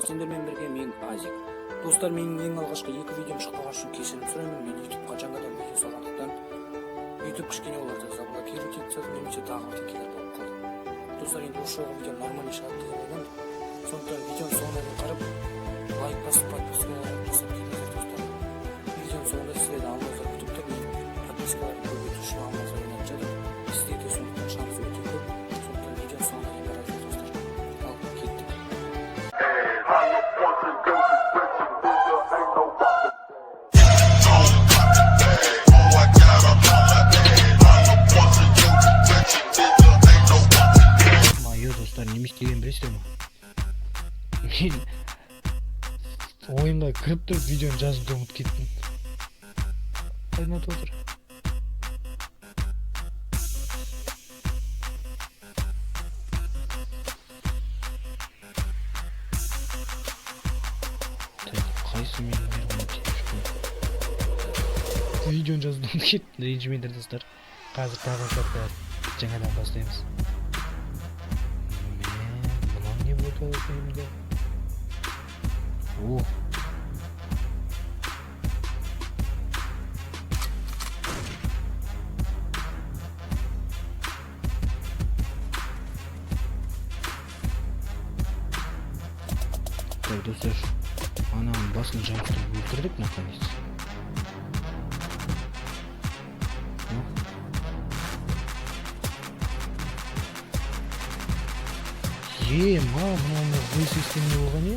Сендермен бірге мен Азик. Достар, менің ең алғашқы 2 видеом шықпаған үшін кешірім сұраймын. Мен YouTube'қа жаңадан видео салғандықтан YouTube кішкене оларды заблокировать етсе, немесе тағы бірдеңелер болып қалды. Достар, енді осы жолғы видео нормальный шығады деген ойдамын. Сондықтан видеоның соңына дейін қарап, лайк басып, подписка жасап кетіңіздер достар. Видеоның соңында сіздерді алмаздар күтіп тұр. Мен подпискаларды көбейту үшін алмаздар ойнап жатыр. Сізде де сондықтан шанс өте көп. Сондықтан видеоның соңына дейін қараңыздар достар. Ал кеттік. Не істеген білесіздер ма? Мен ойынға кіріп тұрып видеоны жазуды ұмытып кеттім. Қайнатып отыр. Қайсы менің мерғымы кетіп видеоны жазуды ұмытып кеттім. Ренжімеңдер достар. Қазір тағы сәтті жаңадан бастаймыз. Не будет эфирде. О. Так, достар, ананың басын жауыстырып өлтірдік наконец. Мынаны высыстырмай болған е.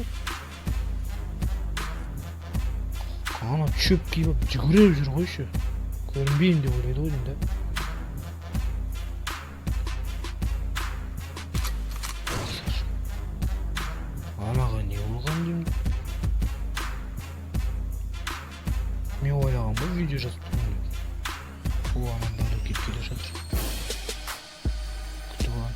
Ана шөп киіп жүгіріп жүр қойшы. Көрінбеймін деп ойлайды ғой деймін да. Анаға не болған деймін да. Мен ойлаған бұл видео жазып тұрмын деп. О, анам бәрі кетіп келе жатыр. Күтіп алам.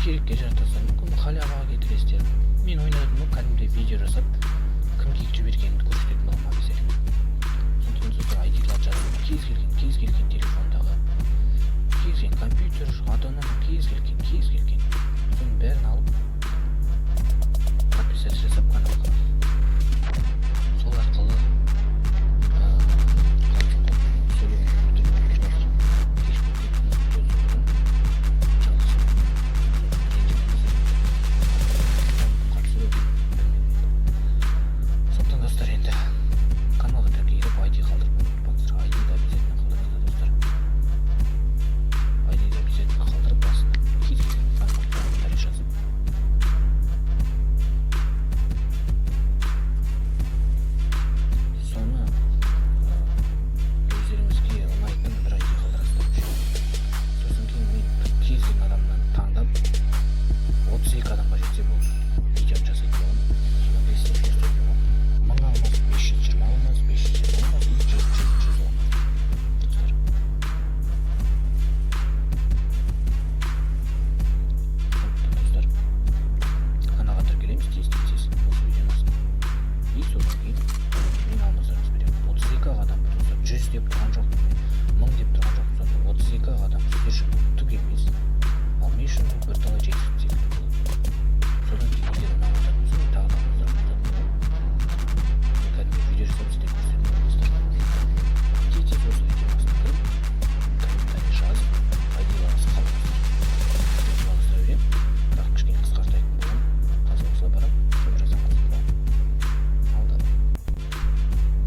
керекке жаратасыздар, мүмкін халяваға кетіресіздер. Мен ойнадым, кәдімгідей видео жасап, кімге жібергенімді көрсететін боламын обязательно. Сондықтан достар, ID-лар жазып, кез келген телефондағы, кез келген компьютер, ата-ананың кез келген соның бәрін алып подписаться жасап каналға. Сол арқылы деп тұрған жоқ, 1000 деп тұрған жоқ, 32 адам сіздер үшін түк емес. Ал мен үшін бұл бірталай жетістік секілді болды. Содан кейін егер ұнап жататын болса, тағы да қоздырып жататын. Мен кәдімгі видео жасап сіздер көрсететін болыңыздар. Тез осы видеомызды кіріп, комментарий жазып, ID-ларыңызды қалдырыңыздар. Жалғастыра беремін, бірақ кішкене қысқартайтын боламын. Қазір осылай барамын, сол біраздан қосылып алды.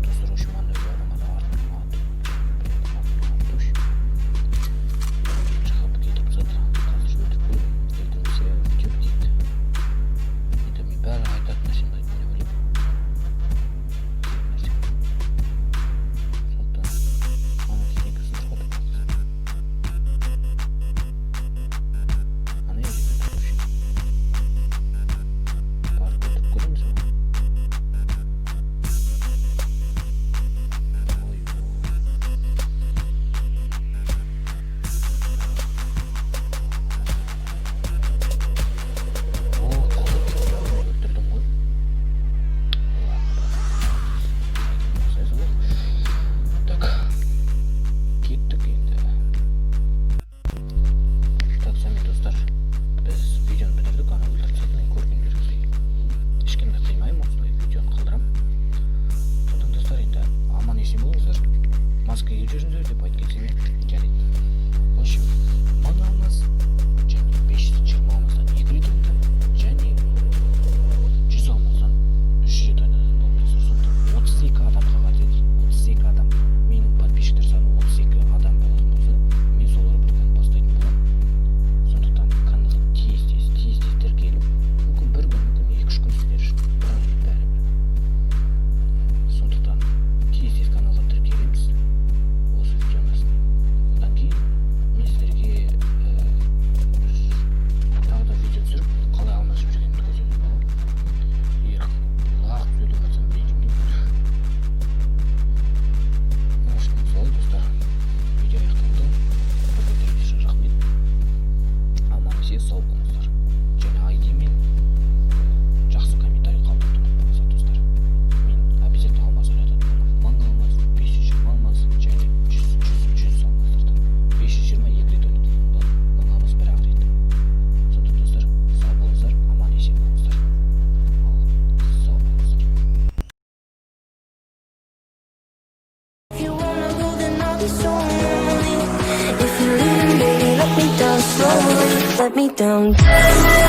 Достар, очень манный маска жүріңіздер деп айтып кетсем жарайды. В общем, 1000 алмаз және 520 алмаздан 2 рет ойнадым, және 100 алмаздан 3 рет ойнадым болды. Сондықтан 32 адамға қатеді. 32 адам. Менің подписчиктер саны 32 адам болатын болса, мен сол рубриканы бастайтын боламын. Сондықтан каналға тез тіркеліп, мүмкін бір күн, мүмкін 2-3 күн сіздер үшін бәрібір. Сондықтан тез каналға тіркелеміз. Одан кейін мен сіздерге тағы да видео түсіріп, қалай алмаз жүргенімді көрсететін боламын. Егер лақ сөйлеп жатсам ренжімеймін. Солай достар, видео аяқталды. Көргендеріңіз үшін рахмет. Аман-есен сау болыңыздар. Және ID мен жақсы комментарий қалдыруды ұмытпаңыздар достар. Мен обязательно алмаз ойнататын боламын. 1000 алмаз, 520 алмаз және 100 алмаздардан. 522 рет ойнататын боламын. 1000 алмаз бір-ақ рет. Сондықтан достар, сау болыңыздар, аман-есен болыңыздар. Сау болыңыздар. If you wanna go, then I'll be so lonely. If you're leaving, baby, let me down slowly. Let me down.